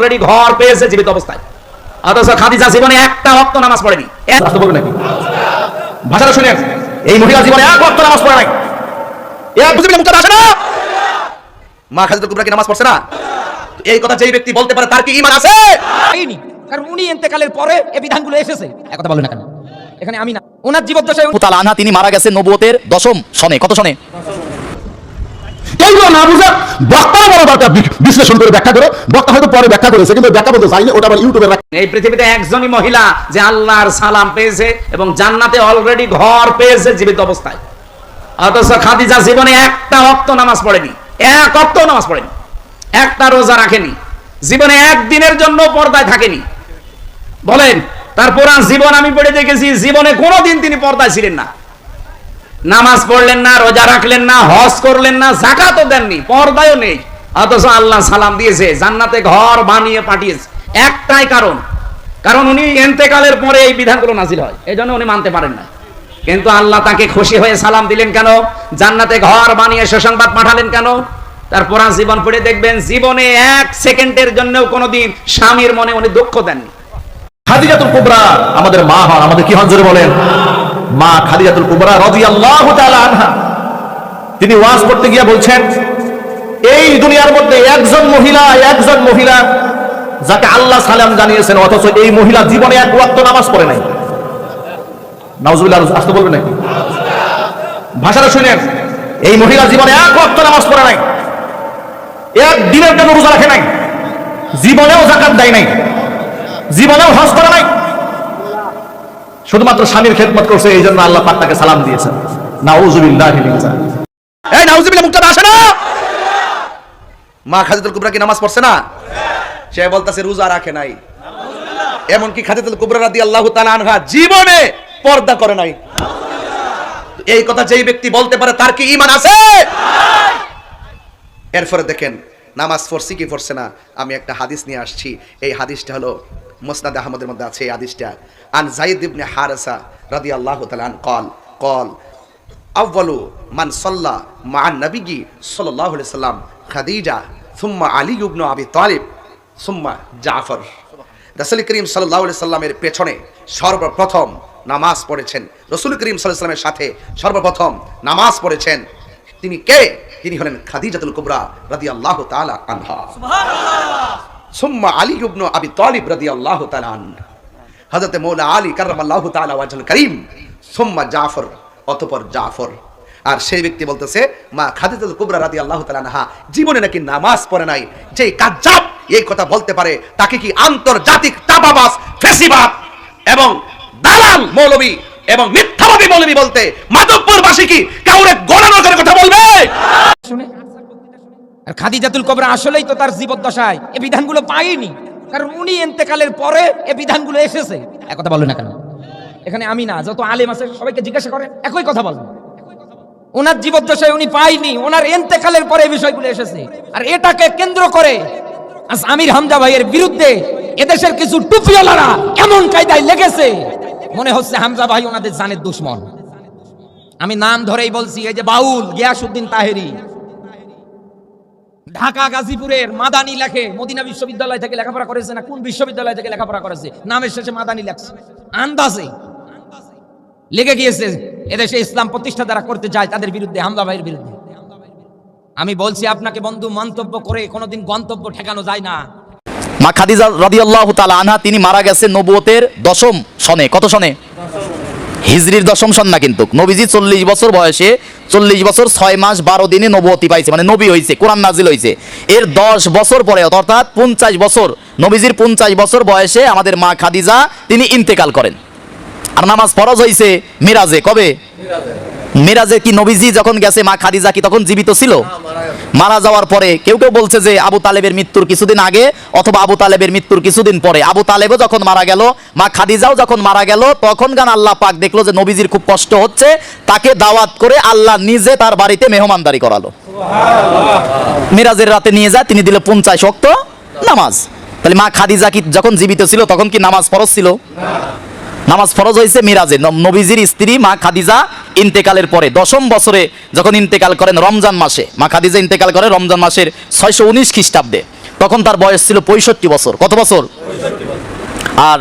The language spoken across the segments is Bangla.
অলরেডি ঘর পেয়েছে জীবিত অবস্থায়, অথচ খাদিজা জীবনে একটা ওয়াক্ত নামাজ পড়েনি। নাকি ভাষাটা শুনে, এই মহিলা জীবনে এক ওয়াক্ত নামাজ পড়ে নাই। আসে না, মা খাদিজাতুল কুবরা কি নামাজ পড়ছে না? এই কথা যেই ব্যক্তি বলতে পারে তার কি ঈমান আছে? কারণ উনি ইন্তেকালের পরে এই বিধানগুলো এসেছে। এক কথা বলেন না কেন? এখানে আমি না, ওনার জীবদ্দশায় তাআলা আনহা তিনি মারা গেছেন নবুয়তের 10ম সনে। কত সনে? কেউ না বুঝে বক্তারা বড় বার্তা বিশ্লেষণ করে ব্যাখ্যা করে, বক্তা হয়তো পরে ব্যাখ্যা করেছে কিন্তু ব্যাখ্যা বলতে চাইলে ওটা আবার ইউটিউবে রাখ। এই পৃথিবীতে একজনই মহিলা যে আল্লাহর সালাম পেয়েছে এবং জান্নাতে অলরেডি ঘর পেয়েছে জীবিত অবস্থায়, অথচ খাদিজা জীবনে একটা ওয়াক্ত নামাজ পড়েনি, এক ওয়াক্ত নামাজ পড়েনি, একটা রোজা রাখেনি, জীবনে একদিনের জন্য পর্দায় থাকেনি। বলেন, তার পুরা জীবন আমি পড়ে দেখেছি, জীবনে কোনোদিন তিনি পর্দায় ছিলেন না, নামাজ পড়লেন না, রোজা রাখলেন না, হজ করলেন না, যাকাতও দেননি, পর্দায়ও নেই, অথচ আল্লাহ সালাম দিয়েছে, জান্নাতে ঘর বানিয়ে পাঠিয়েছে। একটাই কারণ উনি ইন্তেকালের পরে এই বিধানগুলো নাযিল হয়, এজন্য উনি মানতে পারেন না। কিন্তু আল্লাহ তাকে খুশি হয়ে সালাম দিলেন কেন? জান্নাতে ঘর বানিয়ে সুসংবাদ পাঠালেন কেন? তার পুরা জীবন পড়ে দেখবেন, জীবনে এক সেকেন্ডের জন্যও কোনোদিন স্বামীর মনে উনি দুঃখ দেননি। খাদিজাতুল কুবরা আমাদের মা হন, আমাদের কি হন জোরে বলেন? মা খাদিজাতুল কুবরা রাদিয়াল্লাহু তাআলা আনহা তিনি ওয়াজ করতে গিয়ে বলছেন, এই দুনিয়ার মধ্যে একজন মহিলা যাকে আল্লাহ সালাম জানিয়েছেন, অথচ এই মহিলা জীবনে এক ওয়াক্ত নামাজ পড়ে নাই। নাউজুবিল্লাহ, আসতে বলবেন নাকি? ভাষাটা শুনেন, এই মহিলা জীবনে এক ওয়াক্ত নামাজ পড়ে নাই, এক দিনের জন্য রোজা রাখে নাই, জীবনেও যাকাত দেয় নাই, জীবনেও হজ করে নাই, শুধুমাত্র স্বামীর খেদমত করছে, এই জন্য আল্লাহ পাক তাকে সালাম দিয়েছেন। নাউজুবিল্লাহি মিন যালিক। এই নাউজুবিল্লাহ মুক্তাদা আসে না, মা খাদিজাতুল কুবরা কি নামাজ পড়ছে না? সে বলতাছে রোজা রাখে নাই, এমনকি খাদিজাতুল কুবরা রাদিয়াল্লাহু তাআলা আনহা জীবনে পর্দা করে নাই। এই কথা যেই ব্যক্তি বলতে পারে তার কি ঈমান আছে? এরপরে দেখেন নামাজ পড়ছি কি পড়ছে না। আমি একটা হাদিস নিয়ে আসছি, এই হাদিসটা হলো মুসনাদ আহমদের মধ্যে আছে। এই হাদিসটা আন যায়েদ ইবনে হারেসা রাদিয়াল্লাহু তাআলা আন قال আউয়ালু মান সাল্লা মা'আন নবী সাল্লাল্লাহু আলাইহি সাল্লাম খাদিজা সুম্মা আলী ইবনে আবি তালিব সুম্মা জাফর। রাসূল করিম সাল্লাল্লাহু আলাইহি সাল্লামের পেছনে সর্বপ্রথম নামাজ পড়েছেন, রাসূল করিম সাল্লাল্লাহু আলাইহি সাল্লামের সাথে সর্বপ্রথম নামাজ পড়েছেন তিনি কে? তিনি হলেন খাদিজাতুল কুবরা রাদিয়াল্লাহু তাআলা আনহা। সুবহানাল্লাহ। সুম্মা আলী ইবনে আবি তালিব রাদিয়াল্লাহু তাআলা আন, হযরত মাওলা আলী কাররামাল্লাহু তাআলা ওয়াজহুল কারীম, সুম্মা জাফর, অতঃপর জাফর। আর সেই ব্যক্তি বলতেছে মা খাদিজাতুল কুবরা রাদিয়াল্লাহু তাআলা আনহা জীবনে নাকি নামাজ পড়ে নাই। যে কাজ্জাব এই কথা বলতে পারে তাকে কি আন্তর্জাতিক চাপাবাজ, ফেসিবাদ এবং দালাল মৌলবী এবং মিথ্যাবাদী মৌলবী বলতে মাধবপুরবাসী কি কাউরে গোলানো করে কথা বলবে? শুনে, আর খাদিজাতুল কুবরা আসলেই তো তার জীবদ্দশায় এই বিধানগুলো পায়নি, কারণ উনি ইন্তেকালের পরে এই বিধানগুলো এসেছে। এক কথা বলেন না কেন? এখানে আমি না, যত আলেম আছে সবাইকে জিজ্ঞাসা করেন, একই কথা বলবেন। ওনার জীবদ্দশায় উনি পায়নি, ওনার ইন্তেকালের পরে এই বিষয়গুলো এসেছে। আর এটাকে কেন্দ্র করে আজ আমির হামজা ভাইয়ের বিরুদ্ধে এদেশের কিছু টুপিওয়ালারা এমন কায়দায় লেগেছে, মনে হচ্ছে হামজা ভাই ওনাদের জানের দুশমন। আমি নাম ধরেই বলছি, এই যে বাউল গিয়াসউদ্দিন তাহেরি, ঢাকা গাজীপুরের মাদানি লেখে, মদিনা বিশ্ববিদ্যালয় থেকে লেখাপড়া করেছে না কোন বিশ্ববিদ্যালয় থেকে লেখাপড়া করেছে, নামের শেষে মাদানি লেখছে, আন্দাজে লেগে গিয়েছে এদেশে ইসলাম প্রতিষ্ঠা যারা করতে যায় তাদের বিরুদ্ধে, হামজা ভাইয়ের বিরুদ্ধে। আমি বলছি আপনাকে বন্ধু, মন্তব্য করে কোনোদিন গন্তব্য ঠেকানো যায় না। মা খাদিজা রাদিয়াল্লাহু তাআলা আনহা তিনি মারা গেছেন নবুয়তের 10ম সনে। কত সনে? হিজরির 10ম সন না, কিন্তু নবীজি 40 বছর বয়সে 40 বছর 6 মাস 12 দিনে নবুয়তি পাইছে, মানে নবী হইছে, কোরআন নাজিল হইছে। এর 10 বছর পরে অর্থাৎ 50 বছর, নবীজির 50 বছর বয়সে আমাদের মা খাদিজা তিনি ইন্তেকাল করেন। আর নামাজ ফরজ হইছে মিরাজে। কবে? মিরাজে। কি নবীজি যখন গেছে মা খাদিজা কি তখন জীবিত ছিল? মারা যাওয়ার পরে কেউ কেউ বলছে যে আবু তালেবের মৃত্যুর কিছুদিন আগে অথবা আবু তালেবের মৃত্যুর কিছুদিন পরে। আবু তালেবও যখন মারা গেল, মা খাদিজাও যখন মারা গেল, তখন গান আল্লাহ পাক দেখলো যে নবীজির খুব কষ্ট হচ্ছে, তাকে দাওয়াত করে আল্লাহ নিজে তার বাড়িতে মেহমানদারি করালো। মিরাজের রাতে নিয়ে যায়, তিনি দিল 50 ওয়াক্ত নামাজ। তাহলে মা খাদিজা কি যখন জীবিত ছিল তখন কি নামাজ ফরজ ছিল? নামাজ ফরজ হয়েছে মিরাজে। নবীজির স্ত্রী মা খাদিজা ইন্তেকালের পরে 10ম বছরে যখন ইন্তেকাল করেন রমজান মাসে, মা খাদিজা ইন্তেকাল করে রমজান মাসের 619 খ্রিস্টাব্দে। তখন তার বয়স ছিল 65 বছর। কত বছর? আর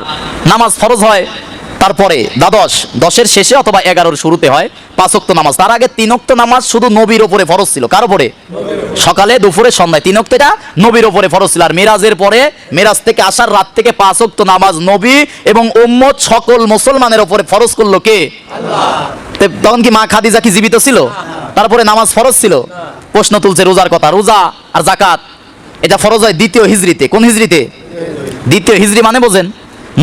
নামাজ ফরজ হয় তারপরে দশের শেষে অথবা 11-র শুরুতে হয় 5 ওয়াক্ত নামাজ। তার আগে 3 ওয়াক্ত নামাজ শুধু নবীর ওপরে ফরজ ছিল। কার ওপরে? সকালে, দুপুরে, সন্ধ্যায় 3 ওয়াক্তটা নবীর ওপরে ফরজ ছিল। আর মেরাজের পরে, মেরাজ থেকে আসার রাত থেকে 5 ওয়াক্ত নামাজ নবী এবং উম্মত সকল মুসলমানের ওপরে ফরজ করলো কে? আল্লাহ। তখন কি মা খাদিজা কি জীবিত ছিল? তারপরে নামাজ ফরজ ছিল। প্রশ্ন তুলছে রোজার কথা। রোজা আর যাকাত এটা ফরজ হয় 2য় হিজরিতে। কোন হিজরিতে? 2য় হিজরি মানে বোঝেন,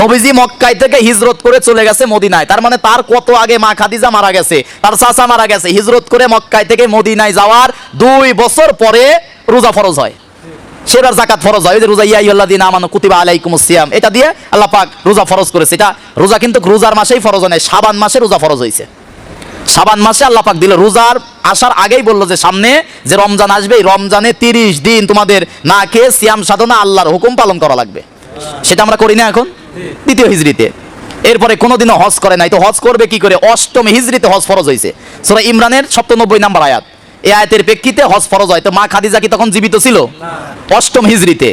নবীজি মক্কায় থেকে হিজরত করে চলে গেছে মদিনায়। তার মানে তার কত আগে মা খাদিজা মারা গেছে, তার চাচা মারা গেছে। হিজরত করে মক্কায় থেকে মদিনায় যাওয়ার 2 বছর পরে রোজা ফরজ হয়, সেবার যাকাত ফরজ হয়। ওই যে রোজা ইয়া আইয়ুহাল্লাযীনা আমানু কুতিবা আলাইকুমুস সিয়াম, এটা দিয়ে আল্লাহ পাক রোজা ফরজ করেছে। এটা রোজা কিন্তু রোজার মাসেই ফরজ হয় না, শাবান মাসে রোজা ফরজ হয়েছে। শাবান মাসে আল্লাহ পাক দিল। রোজার আসার আগেই বললো যে সামনে যে রমজান আসবে, এই রমজানে 30 দিন তোমাদের না খেয়ে সিয়াম সাধনা আল্লাহর হুকুম পালন করা লাগবে। সেটা আমরা করি না এখন 2য় হিজরিতে। এরপরে কোনোদিনও হজ করে নাই, তো হজ করবে কি করে? 8ম হিজরিতে হজ ফরজ হয়েছে। সূরা ইমরানের 97 নম্বর আয়াত, এই আয়াতের প্রেক্ষিতে হজ ফরজ হয়। তো মা খাদিজা কি তখন জীবিত ছিল? 8ম হিজরিতে।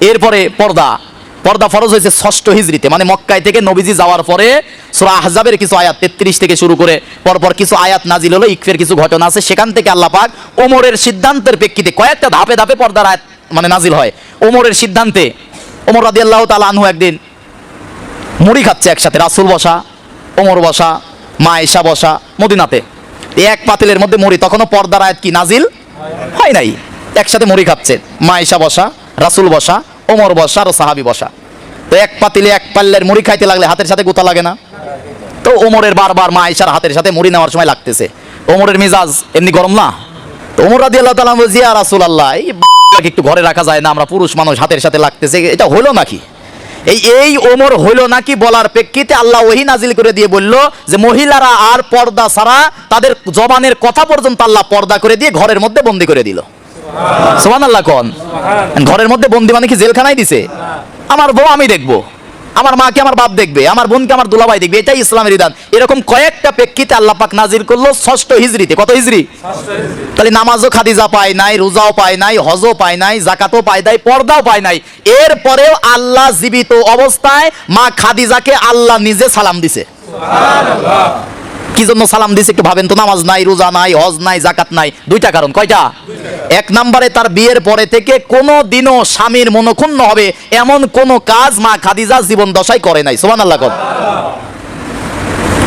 এরপরে পর্দা ফরজ হয়েছে 6ষ্ঠ হিজরিতে, মানে মক্কায় থেকে নবীজি যাওয়ার পরে সূরা আহজাবের কিছু আয়াত 33 থেকে শুরু করে পরপর কিছু আয়াত নাজিল হলো। ইকফের কিছু ঘটনা আছে, সেখান থেকে আল্লাহ পাক ওমরের সিদ্ধান্তের প্রেক্ষিতে কয়েকটা ধাপে ধাপে পর্দার আয়াত মানে নাজিল হয়। ওমরের সিদ্ধান্তে ওমর রাদিয়াল্লাহু তাআলা আনহু একদিন মুড়ি খাচ্ছে একসাথে, রাসূল বসা, ওমর বসা, মা আয়েশা বসা মদিনাতে। এক পাতিলের মধ্যে মুড়ি, তখনও পর্দার আয়াত কি নাজিল হয় নাই। একসাথে মুড়ি খাচ্ছে, মা আয়েশা বসা, রাসূল বসা, ওমর বসা আর সাহাবী বসা। তো এক পাতিলে এক পাল্লের মুড়ি খাইতে লাগলে হাতের সাথে গোতা লাগে না? তো ওমরের বারবার মা আয়েশার হাতের সাথে মুড়ি নেওয়ার সময় লাগতেছে। ওমরের মেজাজ এমনি গরম না? তো ওমর রাদিয়াল্লাহু তাআলা বলছে, ইয়া রাসূলুল্লাহ, এই একটু ঘরে রাখা যায় না? আমরা পুরুষ মানুষ, হাতের সাথে লাগতেছে, এটা হলো নাকি? এই ওমর হইল নাকি বলার প্রেক্ষিতে আল্লাহ ওহী নাজিল করে দিয়ে বলল যে মহিলারা আর পর্দা ছাড়া তাদের জবানের কথা পর্যন্ত আল্লাহ পর্দা করে দিয়ে ঘরের মধ্যে বন্দী করে দিল। সুবহানাল্লাহ কোন? ঘরের মধ্যে বন্দী মানে কি জেলখানায় দিছে? আমার বউ আমি দেখবো, আমার মাকে আমার বাপ দেখবে, আমার বোনকে আমার দুলাভাই দেখবে, এটাই ইসলামের বিধান। এরকম কয়েকটা প্রেক্ষিতে আল্লাহ পাক নাজিল করলো 6ষ্ঠ হিজরিতে। কত হিজরি? তাহলে নামাজও খাদিজা পায় নাই, রোজাও পায় নাই, হজও পায় নাই, যাকাতও পায় নাই, পর্দাও পায় নাই। এরপরেও আল্লাহ জীবিত অবস্থায় মা খাদিজাকে আল্লাহ নিজে সালাম দিছে। সুবহানাল্লাহ। কি জন্য সালাম দিছে একটু ভাবেন তো? নামাজ নাই, রোজা নাই, হজ নাই, যাকাত নাই, 2টা কারণ। কয়টা? 1 নম্বরে তার বিয়ের পরে থেকে কোনো দিনও স্বামীর মনক্ষুণ্ণ হবে এমন কোন কাজ মা খাদিজা জীবন দশায় করে নাই। সুবহানাল্লাহ।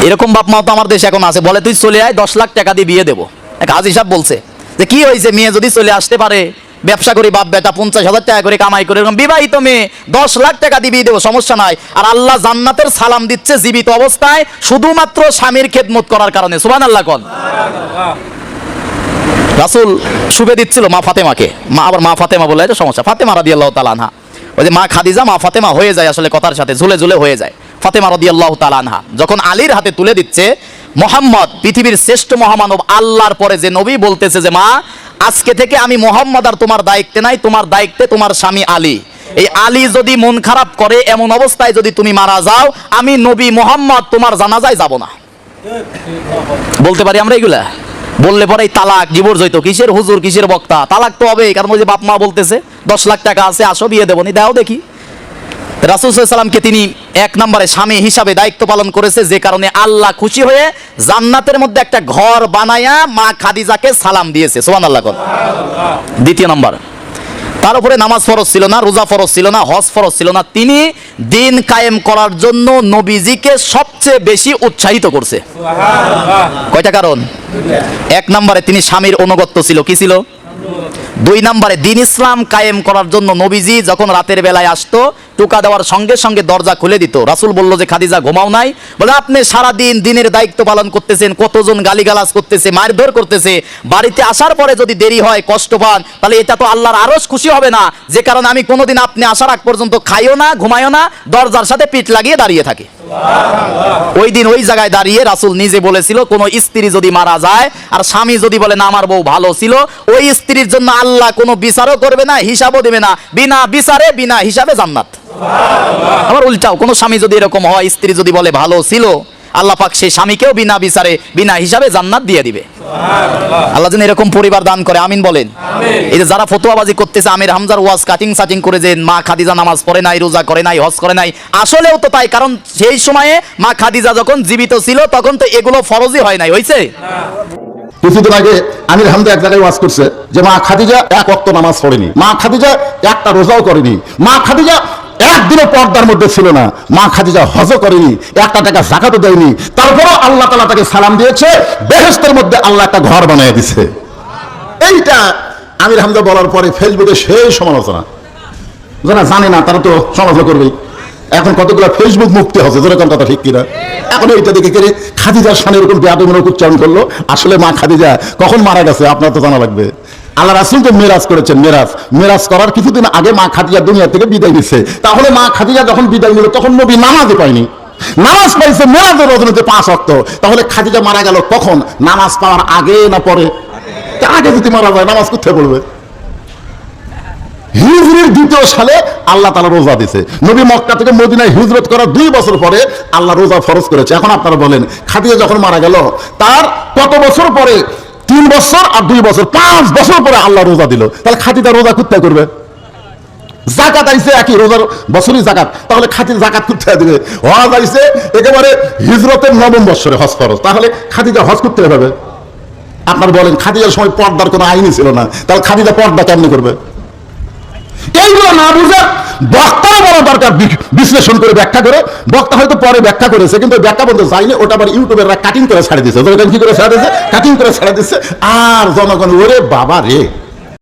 এরকম বাপ মা তো আমার দেশে এখন আছে, বলে তুই চলে আয় 10 লাখ টাকা দিয়ে বিয়ে দেবো। এক হাজী সাহেব বলছে যে কি হয়েছে, মেয়ে যদি চলে আসতে পারে, ব্যবসা করি বাপ বেটা 50,000 টাকা করে কামাই করে, এরকম বিবাহিত মেয়ে 10 লাখ টাকা দিয়ে বিয়ে দেবো, সমস্যা নাই। আর আল্লাহ জান্নাতের সালাম দিচ্ছে জীবিত অবস্থায় শুধুমাত্র স্বামীর খেদমত করার কারণে। সুবহানাল্লাহ কোন? রাসূল শুভে দিচ্ছিল মা ফাতেমাকে, আবার মা ফাতেমা বলে এটা সমস্যা, ফাতেমা রাদিয়াল্লাহু তাআলা আনহা। ওই যে মা খাদিজা মা ফাতেমা হয়ে যায় আসলে কথার সাথে, ঝুলে ঝুলে হয়ে যায়। ফাতেমা রাদিয়াল্লাহু তাআলা আনহা যখন আলীর হাতে তুলে দিচ্ছে, মুহাম্মদ পৃথিবীর শ্রেষ্ঠ মহামানব আল্লাহর পরে যে নবী, বলতেছে যে মা আজকে থেকে আমি মুহাম্মদ আর তোমার দায়িত্বে নাই, তোমার দায়িত্বে তোমার স্বামী আলী। এই আলী যদি মন খারাপ করে, এমন অবস্থায় যদি তুমি মারা যাও, আমি নবী মুহাম্মদ তোমার জানাজায় যাব না। বলতে পারি আমরা এগুলা? বললে পরে তালাক, ডিভোর্স হইতো। কিসের হুজুর, কিসের বক্তা? তালাক তো হবে, কারণ ওই যে বাপ মা বলতেছে 10 লাখ টাকা আছে, আসো বিয়ে দেবো, দাও দেখি। রাসূল সাল্লাল্লাহু আলাইহি ওয়াসাল্লামকে তিনি 1 নম্বরে স্বামী হিসাবে দায়িত্ব পালন করেছে, যে কারণে আল্লাহ খুশি হয়ে জান্নাতের মধ্যে একটা ঘর বানায়া মা খাদিজাকে সালাম দিয়েছে। সুবহানাল্লাহ। 2 নম্বর, তার উপরে নামাজ ফরজ ছিল না, রোজা ফরজ ছিল না, হজ ফরজ ছিল না। তিনি দিন কায়েম করার জন্য নবীজিকে সবচেয়ে বেশি উৎসাহিত করছে। কয়টা কারণ? 1 নম্বরে তিনি স্বামীর অনুগত্য ছিল। কি ছিল? 2 নম্বরে দিন ইসলাম কায়েম করার জন্য নবীজি যখন রাতের বেলায় আসতো, টুকা দেওয়ার সঙ্গে সঙ্গে দরজা খুলে দিত। রাসূল বলল যে খাদিজা ঘুমাও নাই? বলে আপনি সারা দিন দিনের দায়িত্ব পালন করতেছেন, কতজন গালিগালাজ করতেছে, মারধর করতেছে, বাড়িতে আসার পরে যদি দেরি হয়, কষ্ট পান, তাহলে এটা তো আল্লাহর আরশ খুশি হবে না। যে কারণে আমি কোনোদিন আপনি আসার আগ পর্যন্ত খাইও না, ঘুমাইও না, দরজার সাথে পিঠ লাগিয়ে দাঁড়িয়ে থাকি। ওই দিন ওই জায়গায় দাঁড়িয়ে রাসূল নিজে বলেছিল, কোন স্ত্রী যদি মারা যায় আর স্বামী যদি বলে না আমার বউ ভালো ছিল, ওই স্ত্রীর জন্য আল্লাহ কোনো বিচারও করবে না, হিসাবও দেবে না, বিনা বিচারে বিনা হিসাবে জান্নাত। আবার উল্টাও, কোন স্বামী যদি এরকম হয়, স্ত্রী যদি বলে ভালো ছিল, আল্লাহ পাক সেই স্বামীকেও বিনা বিচারে বিনা হিসাবে জান্নাত দিয়ে দিবে। আল্লাহ যেন এরকম পরিবার দান করে, আমিন বলেন। এই যে যারা ফতোয়াবাজি করতেছে আমির হামজার ওয়াজ কাটিং সাটিং করে যে মা খাদিজা নামাজ পড়ে নাই, রোজা করে নাই, হজ করে নাই, আসলেও তো তাই। কারণ সেই সময়ে মা খাদিজা যখন জীবিত ছিল তখন তো এগুলো ফরজই হয় নাই, হয়েছে? কিছুদিন আগে আমির হামদা এক জায়গায় ওয়াজ করছে যে মা খাদিজা এক ওয়াক্ত নামাজ পড়েনি, মা খাদিজা একটা রোজাও করেনি, মা খাদিজা একদিনও পর্দার মধ্যে ছিল না, মা খাদিজা হজও করেনি, একটা টাকা যাকাতও দেয়নি, তারপরও আল্লাহ তাআলা তাকে সালাম দিয়েছে, বেহেশতের মধ্যে আল্লাহ একটা ঘর বানিয়ে দিছে। এইটা আমির হামদা বলার পরে ফেসবুকে সেই সমালোচনা, যারা জানে না তারা তো সমালোচনা করবেই। এখন কতগুলো ফেসবুক মুক্তি হচ্ছে, যেরকম কথা ঠিক কিনা? এখন এইটা দেখে করে খাদিজার সামনে এরকম বেয়াদবিমূলক উচ্চারণ করলো। আসলে মা খাদিজা কখন মারা গেছে আপনার তো জানা লাগবে। আল্লাহ রাসূল তো মেরাজ করেছেন, মেরাজ করার কিছুদিন আগে মা খাদিজা দুনিয়া থেকে বিদায় নিচ্ছে। তাহলে মা খাদিজা যখন বিদায় নিল তখন নবী নামাজই পায়নি, নামাজ পাইছে মেরাজের রজনীতে 5 ওয়াক্ত। তাহলে খাদিজা মারা গেল কখন? নামাজ পাওয়ার আগে না পরে? আগে যদি মারা যায় নামাজ কোথায় পড়বে? হিজরির 2য় সালে আল্লাহ তাআলা রোজা দিয়েছে। নবী মক্কা থেকে মদিনায় হিজরত করার 2 বছর পরে আল্লাহ রোজা ফরজ করেছে। এখন আপনারা বলেন খাদিজা যখন মারা গেল তার কত বছর পরে? 3 বছর আর 2 বছর, 5 বছর পরে আল্লাহ রোজা দিল। তাহলে খাদিজা রোজা কোথায় করবে? জাকাত আইছে একই, রোজার বছরই জাকাত, তাহলে খাদিজা জাকাত কোথায় দিবে? হজ আইছে একেবারে হিজরতের 9ম বছরে হজ ফরজ, তাহলে খাদিজা হজ করতে হবে। আপনারা বলেন খাদিজার সময় পর্দার কোনো আইনই ছিল না, তাহলে খাদিজা পর্দা কেমনি করবে? এইগুলো না বুঝে বক্তারা বলা দরকার, বিশ্লেষণ করে ব্যাখ্যা করে। বক্তা হয়তো পরে ব্যাখ্যা করেছে কিন্তু ব্যাখ্যা বলতে যায়নি, ওটা আবার ইউটিউবের কাটিং করে ছাড়ে দিচ্ছে। কি করে ছাড়া দিচ্ছে? কাটিং করে ছাড়া দিচ্ছে। আর জনগণ ওরে বাবা রে,